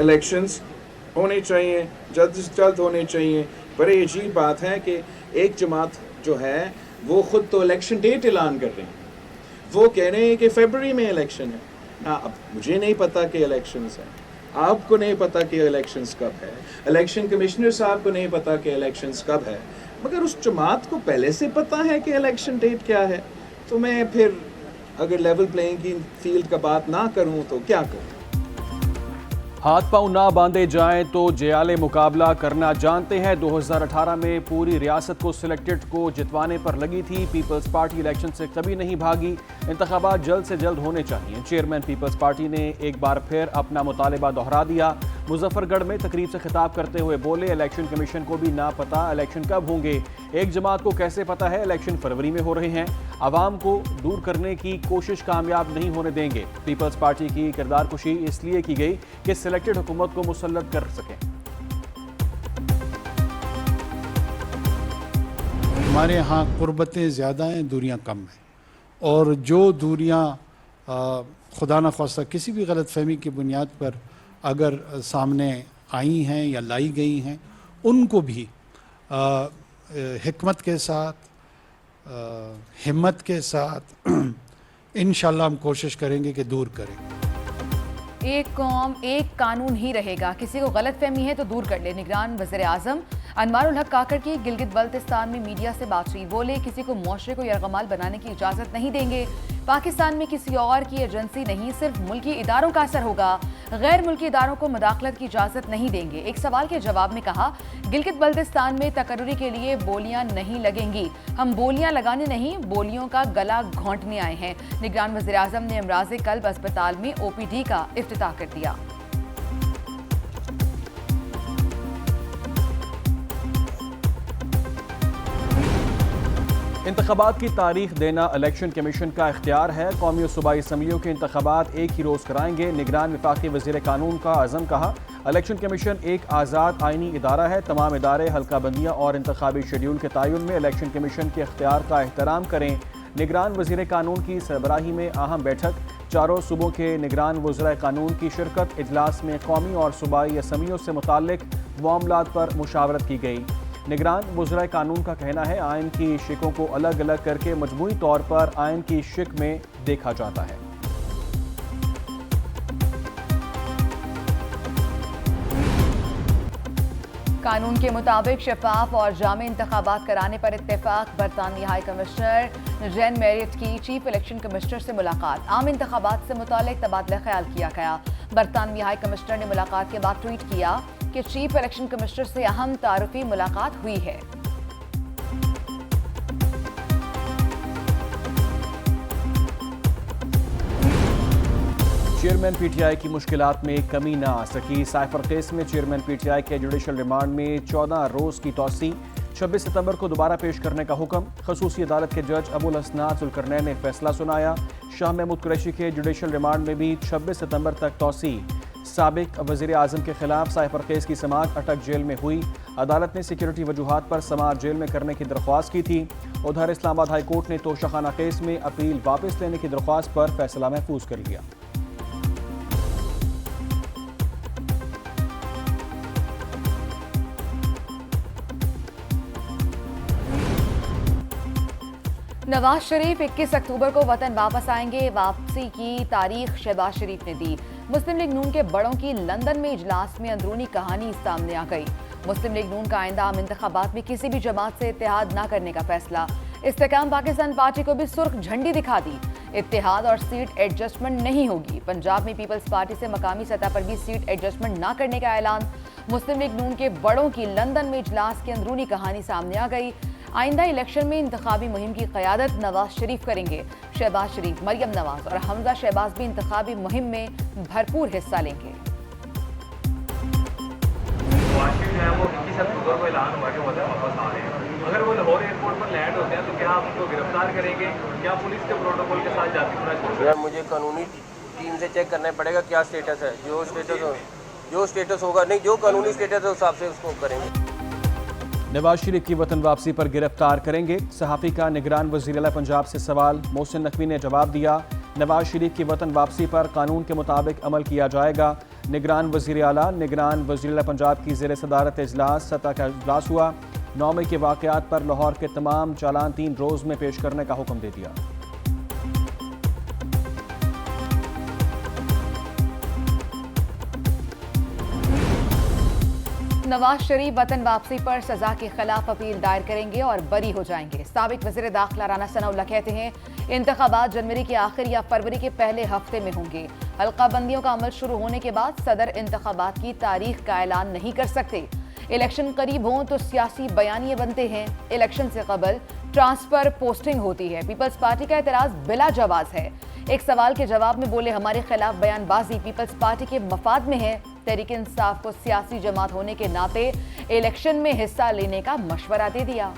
Elections होने चाहिए, जल्द से जल्द होने चाहिए। बड़ी अजीब बात है कि एक जमात जो है वो ख़ुद तो इलेक्शन डेट ऐलान कर रहे हैं, वो कह रहे हैं कि फरवरी में इलेक्शन है ना। अब मुझे नहीं पता कि इलेक्शंस हैं, आपको नहीं पता कि इलेक्शंस कब है, इलेक्शन कमिश्नर साहब को नहीं पता कि इलेक्शंस कब है, मगर उस जमात को पहले से पता है कि इलेक्शन डेट क्या है। तो मैं फिर अगर लेवल प्लेइंग फील्ड का बात ना करूं तो क्या करूं? हाथ पांव ना बांधे जाएं तो जयाले मुकाबला करना जानते हैं। 2018 में पूरी रियासत को सिलेक्टेड को जितवाने पर लगी थी। पीपल्स पार्टी इलेक्शन से कभी नहीं भागी। इंतखाबात जल्द से जल्द होने चाहिए। चेयरमैन पीपल्स पार्टी ने एक बार फिर अपना मुतालबा दोहरा दिया। मुजफ्फरगढ़ में तकरीब से खिताब करते हुए बोले, इलेक्शन कमीशन को भी ना पता इलेक्शन कब होंगे। एक जमात को कैसे पता है इलेक्शन फरवरी में हो रहे हैं। आवाम को दूर करने की कोशिश कामयाब नहीं होने देंगे। पीपल्स पार्टी की किरदार कुशी इसलिए की गई कि सिलेक्टेड हुकूमत को मुसल्लत कर सकें। हमारे यहाँ कुर्बतें ज़्यादा हैं, दूरियाँ कम हैं, और जो दूरियाँ खुदा न ख्वास्ता किसी भी गलत फहमी की बुनियाद पर अगर सामने आई हैं या लाई गई हैं, उनको भी हिकमत के साथ, हिम्मत के साथ इंशाल्लाह हम कोशिश करेंगे कि दूर करेंगे। एक कौम एक कानून ही रहेगा, किसी को गलत फहमी है तो दूर कर ले। निगरान वज़ीर आज़म अनवारुल हक काकड़ की गिलगित बल्तिस्तान में मीडिया से बातचीत। बोले, किसी को मुआशरे को यरगमाल बनाने की इजाज़त नहीं देंगे। पाकिस्तान में किसी और की एजेंसी नहीं, सिर्फ मुल्की इदारों का असर होगा। गैर मुल्की इदारों को मुदाखलत की इजाज़त नहीं देंगे। एक सवाल के जवाब में कहा, गिलगित बल्तिस्तान में तकर्रुरी के लिए बोलियां नहीं लगेंगी। हम बोलियां लगाने नहीं, बोलियों का गला घोंटने आए हैं। निगरान वज़ीर आज़म ने अमराज़े कल्ब अस्पताल में OPD का इफ्तिताह कर दिया। इंतखाबात की तारीख देना इलेक्शन कमीशन का इख्तियार है। कौमी और सूबाई असम्बलियों के इंतखाबात एक ही रोज़ कराएंगे। निगरान वफाकी वज़ीर कानून का आज़म कहा, इलेक्शन कमीशन एक आज़ाद आइनी इदारा है। तमाम इदारे हल्का बंदियाँ और इंतखाबी शेड्यूल के तयन में इलेक्शन कमीशन के इख्तियार का एहतराम करें। निगरान वज़ीर कानून की सरबराही में अहम बैठक। चारों सूबों के निगरान वज़राए कानून की शिरकत। इजलास में कौमी और सूबाई असम्बलियों से मुताल्लिक मामलात पर मुशावरत की गई। निगरान वज़राए कानून का कहना है, आइन की शिकों को अलग अलग करके मजमूई तौर पर आइन की शिक में देखा जाता है। कानून के मुताबिक शफाफ और जामे इंतखाबात कराने पर इत्तेफाक। बरतानवी हाई कमिश्नर जेन मेरिट की चीफ इलेक्शन कमिश्नर से मुलाकात। आम इंतखाबात से मुतालिक तबादला ख्याल किया गया। बरतानवी हाई कमिश्नर ने मुलाकात के बाद ट्वीट किया कि चीफ इलेक्शन कमिश्नर से अहम तारुफी मुलाकात हुई है। चेयरमैन PTI की मुश्किलात में कमी ना आ सकी। साइफर केस में चेयरमैन PTI के जुडिशल रिमांड में 14 रोज़ की तौसी। 26 सितंबर को दोबारा पेश करने का हुक्म। खसूसी अदालत के जज अबुल हसनात जुल्करनैन ने फैसला सुनाया। शाह महमूद कुरैशी के जुडिशल रिमांड में भी 26 सितंबर तक तौसी। साबिक वज़ीर आज़म के खिलाफ साइफर केस की समाअत अटक जेल में हुई। अदालत ने सिक्योरिटी वजूहात पर समाअत जेल में करने की दरख्वास्त की थी। उधर इस्लामाबाद हाई कोर्ट ने तोशाखाना केस में अपील वापस लेने की दरख्वास्त पर फैसला महफूज कर लिया। नवाज शरीफ 21 अक्टूबर को वतन वापस आएंगे। वापसी की तारीख शहबाज शरीफ ने दी। मुस्लिम लीग नून के बड़ों की लंदन में इजलास में अंदरूनी कहानी सामने आ गई। मुस्लिम लीग नून का आइंदा आम इंतखाबात में किसी भी जमात से इत्तेहाद न करने का फैसला। इस्तेकाम पाकिस्तान पार्टी को भी सुर्ख झंडी दिखा दी। इत्तेहाद और सीट एडजस्टमेंट नहीं होगी। पंजाब में पीपल्स पार्टी से मकामी सतह पर भी सीट एडजस्टमेंट न करने का ऐलान। मुस्लिम लीग नून के बड़ों की लंदन में इजलास की अंदरूनी कहानी सामने आ गई। आइंदा इलेक्शन में इंतखाबी मुहिम की क़यादत नवाज शरीफ करेंगे। शहबाज शरीफ, मरियम नवाज और हमजा शहबाज भी इंतखाबी मुहिम में भरपूर हिस्सा लेंगे। अगर वो लाहौर एयरपोर्ट पर लैंड होते हैं तो क्या आप उनको गिरफ्तार करेंगे? क्या पुलिस के प्रोटोकॉल के साथ जाती है? मुझे कानूनी टीम से चेक करना पड़ेगा क्या स्टेटस है। जो स्टेटस होगा, नहीं जो कानूनी स्टेटस है उस हिसाब से उसको करेंगे। नवाज शरीफ की वतन वापसी पर गिरफ्तार करेंगे। सहाफ़ी का निगरान वज़ीर आला पंजाब से सवाल। मोहसिन नकवी ने जवाब दिया, नवाज शरीफ की वतन वापसी पर कानून के मुताबिक अमल किया जाएगा। निगरान वज़ीर आला पंजाब की ज़ेर सदारत इजलास सतह का इजलास हुआ। 9 मई के वाक़यात पर लाहौर के तमाम चालान 3 रोज़ में पेश करने का हुक्म दे दिया। नवाज शरीफ वतन वापसी पर सजा के खिलाफ अपील दायर करेंगे और बरी हो जाएंगे। साबिक वज़ीर दाखिला राना सनाउल्लाह कहते हैं इंतखाबात जनवरी के आखिर या फरवरी के पहले हफ्ते में होंगे। हल्का बंदियों का अमल शुरू होने के बाद सदर इंतखाबात की तारीख का ऐलान नहीं कर सकते। इलेक्शन करीब हों तो सियासी बयानिए बनते हैं। इलेक्शन से कबल ट्रांसफर पोस्टिंग होती है। पीपल्स पार्टी का एतराज बिला जवाब है। एक सवाल के जवाब में बोले हमारे खिलाफ बयानबाजी पीपल्स पार्टी के मफाद में है। तहरीक इंसाफ को सियासी जमात होने के नाते इलेक्शन में हिस्सा लेने का मशवरा दे दिया।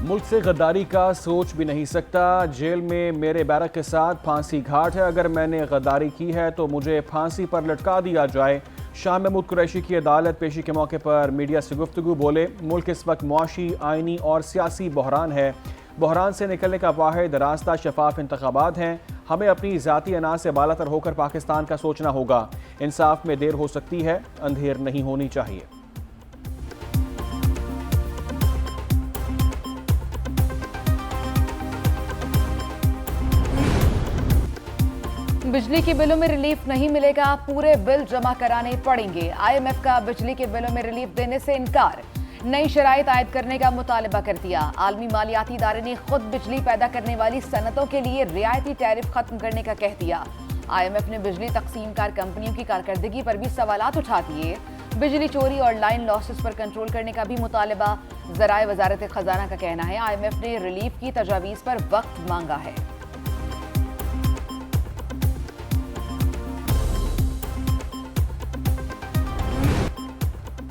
मुल्क से गद्दारी का सोच भी नहीं सकता। जेल में मेरे बैरक के साथ फांसी घाट है। अगर मैंने गद्दारी की है तो मुझे फांसी पर लटका दिया जाए। शाह महमूद कुरैशी की अदालत पेशी के मौके पर मीडिया से गुफ्तगू बोले मुल्क इस वक्त मुआशी, आइनी और सियासी बहरान है। बहरान से निकलने का वाहिद रास्ता शफाफ इंतखाबात हैं। हमें अपनी ज़ाती अना से बालातर होकर पाकिस्तान का सोचना होगा। इंसाफ में देर हो सकती है, अंधेर नहीं होनी चाहिए। बिजली के बिलों में रिलीफ नहीं मिलेगा, पूरे बिल जमा कराने पड़ेंगे। IMF का बिजली के बिलों में रिलीफ देने से इनकार। नई शराइत आयद करने का मुतालबा कर दिया। आलमी मालियाती इदारे ने खुद बिजली पैदा करने वाली सनतों के लिए रियायती टैरिफ खत्म करने का कह दिया। IMF ने बिजली तकसीमकार कंपनियों की कारकर्दगी पर भी सवालात उठा दिए। बिजली चोरी और लाइन लॉसेस पर कंट्रोल करने का भी मुतालबा। ज़राए वजारत खजाना का कहना है IMF ने रिलीफ की तजावीज़ पर वक्त मांगा है।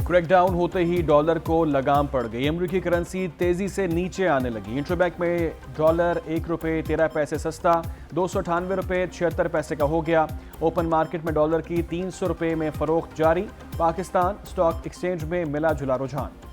क्रैकडाउन होते ही डॉलर को लगाम पड़ गई। अमरीकी करेंसी तेजी से नीचे आने लगी। इंटरबैंक में डॉलर 1 रुपये 13 पैसे सस्ता 298 रुपये 76 पैसे का हो गया। ओपन मार्केट में डॉलर की 300 रुपये में फरोख्त जारी। पाकिस्तान स्टॉक एक्सचेंज में मिला जुला रुझान।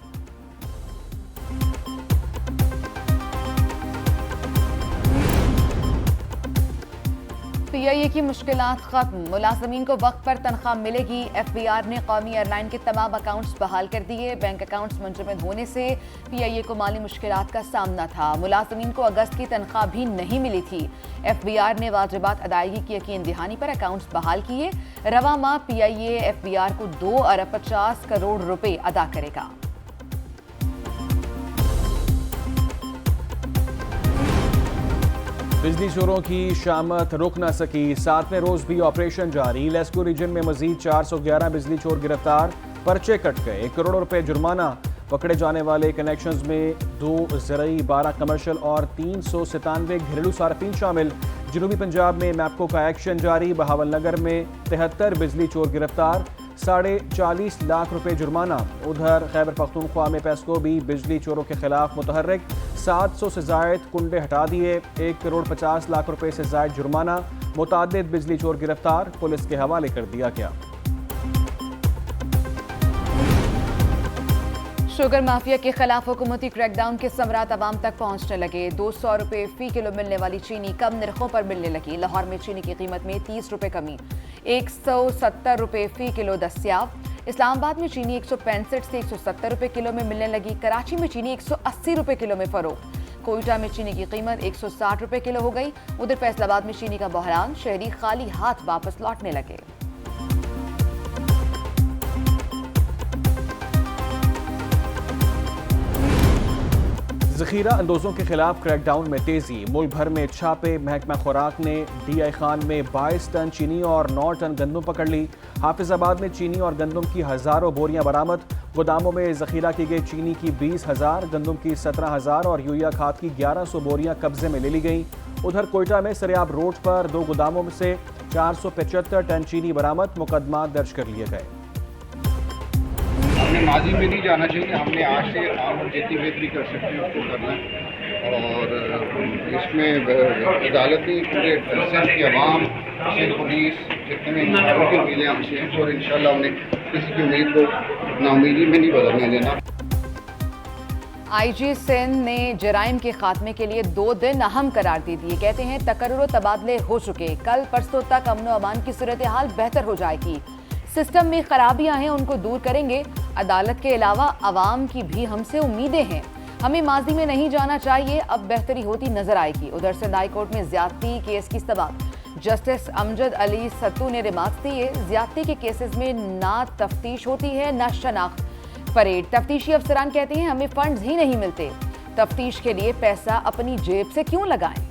PIA की मुश्किलात खत्म, मुलाजमीन को वक्त पर तनख्वाह मिलेगी। FBR ने कौमी एयरलाइन के तमाम अकाउंट्स बहाल कर दिए। बैंक अकाउंट्स मुंजमद होने से PIA को माली मुश्किलात का सामना था। मुलाजमीन को अगस्त की तनख्वाह भी नहीं मिली थी। FBR ने वाजिबात अदायगी की यकीन दहानी पर अकाउंट्स बहाल किए। रवा माह PIA FBR को 2 अरब 50 करोड़ रुपए अदा करेगा। बिजली चोरों की शामत रुक न सकी। 7वें रोज भी ऑपरेशन जारी। लेस्को रीजन में मजीद 411 बिजली चोर गिरफ्तार, पर्चे कट गए। 1 करोड़ रुपए जुर्माना। पकड़े जाने वाले कनेक्शंस में 2 ज़रई, 12 कमर्शल और 397 घरेलू सार्फिन शामिल। जनूबी पंजाब में मैप्को का एक्शन जारी। बहावल नगर में 73 बिजली चोर गिरफ्तार, 40.5 लाख रुपए जुर्माना। उधर खैबर पख्तूनख्वा में पेस्को भी बिजली चोरों के खिलाफ मुतहर्रिक। 700 से जायद कुंडे हटा दिए। 1 करोड़ 50 लाख रुपए से जायद जुर्माना। मुतादिद बिजली चोर गिरफ्तार, पुलिस के हवाले कर दिया गया। शुगर माफिया के खिलाफ हुकूमती क्रैकडाउन के समरात आवाम तक पहुंचने लगे। 200 रुपए फी किलो मिलने वाली चीनी कम निर्खों पर मिलने लगी। लाहौर में चीनी की कीमत में 30 रुपए कमी, 170 रुपए फी किलो दस्तियाब। इस्लामाबाद में चीनी 165 से 170 रुपए किलो में मिलने लगी। कराची में चीनी 180 रुपए किलो में फरोख्त। कोयटा में चीनी की कीमत 160 रुपए किलो हो गई। उधर फैसलाबाद में चीनी का बहरान, शहरी खाली हाथ वापस लौटने लगे। ज़ख़ीरा अंदोज़ों के खिलाफ क्रैकडाउन में तेजी। मुल्क भर में छापे। महकमा खुराक ने DI खान में 22 टन चीनी और 9 टन गंदम पकड़ ली। हाफिजाबाद में चीनी और गंदम की हज़ारों बोरियां बरामद। गोदामों में ज़ख़ीरा की गई चीनी की 20,000, गंदम की 17,000 और यूरिया खाद की 1100 बोरियां कब्जे में ले ली गई। उधर कोयटा में सरियाब रोड पर 2 गोदामों से 475 टन चीनी बरामद। मुकदमा दर्ज कर लिए गए। हमने माजी में नहीं जाना चाहिए। हमने आज से हम जितनी बेहतरी कर सकते हैं उसको करना है। और इसमें अदालती पूरे सिंध की आवाम, सिंध पुलिस, जितने में इंसानों की उम्मीदें हमसे हैं और इंशाल्लाह हमने किसी की उम्मीद को नाउमीदी में नहीं बदलने देना। आईजी सिंध ने जराइम के खात्मे के लिए 2 दिन अहम करार दे दिए। कहते हैं तकर्रुर तबादले हो चुके, कल परसों तक अमन व अमान की सूरत हाल बेहतर हो जाएगी। सिस्टम में खराबियां हैं, उनको दूर करेंगे। अदालत के अलावा अवाम की भी हमसे उम्मीदें हैं। हमें माजी में नहीं जाना चाहिए, अब बेहतरी होती नजर आएगी। उधर सिंध हाई कोर्ट में ज्यादती केस की समाअत, जस्टिस अमजद अली सत्तू ने रिमार्क्स दिए। ज्यादती के केसेस में ना तफ्तीश होती है ना शनाख्त परेड। तफ्तीशी अफसरान कहते हैं हमें फंड्स ही नहीं मिलते, तफ्तीश के लिए पैसा अपनी जेब से क्यों लगाएं।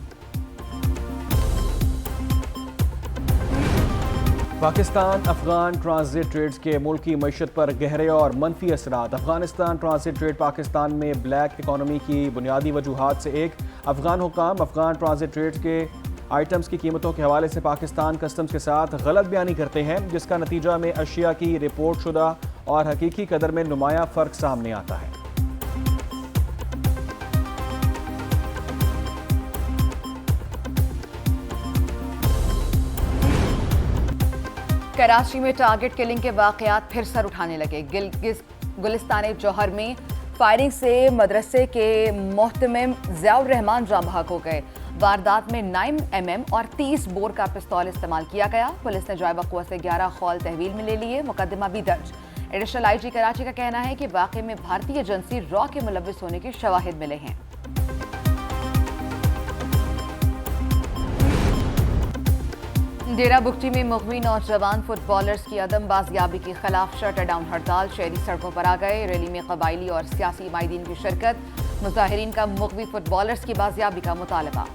पाकिस्तान अफगान ट्रांजिट ट्रेड्स के मुल्की मईशत पर गहरे और मनफी असरात। अफगानिस्तान ट्रांजिट ट्रेड पाकिस्तान में ब्लैक इकॉनमी की बुनियादी वजूहात से एक। अफगान हुकाम अफगान ट्रांजिट ट्रेड्स के आइटम्स की कीमतों के हवाले से पाकिस्तान कस्टम्स के साथ गलत बयानी करते हैं, जिसका नतीजा में अशिया की रिपोर्ट शुदा और हकीकी कदर में नुमाया फ़र्क सामने आता है। कराची में टारगेट किलिंग के वाकयात फिर सर उठाने लगे। गुलिस्तान जौहर में फायरिंग से मदरसे के मोहतमिम ज़ियाउर रहमान जाँ बहक हो गए। वारदात में 9 mm और 30 बोर का पिस्तौल इस्तेमाल किया गया। पुलिस ने जायबा कुव्वत से 11 खौल तहवील में ले लिए, मुकदमा भी दर्ज। एडिशनल आईजी कराची का कहना है कि वाक़े में भारतीय एजेंसी रॉ के मुलव्विस होने के शवाहिद मिले हैं। डेरा बुगटी में मुग़वी नौजवान फुटबॉलर्स की अदम बाजियाबी के खिलाफ शटर डाउन हड़ताल। शहरी सड़कों पर आ गए। रैली में कबायली और सियासी माहिदीन की शिरकत। मुजाहिरीन का मुग़वी फुटबॉलर्स की बाजियाबी का मुतालबा।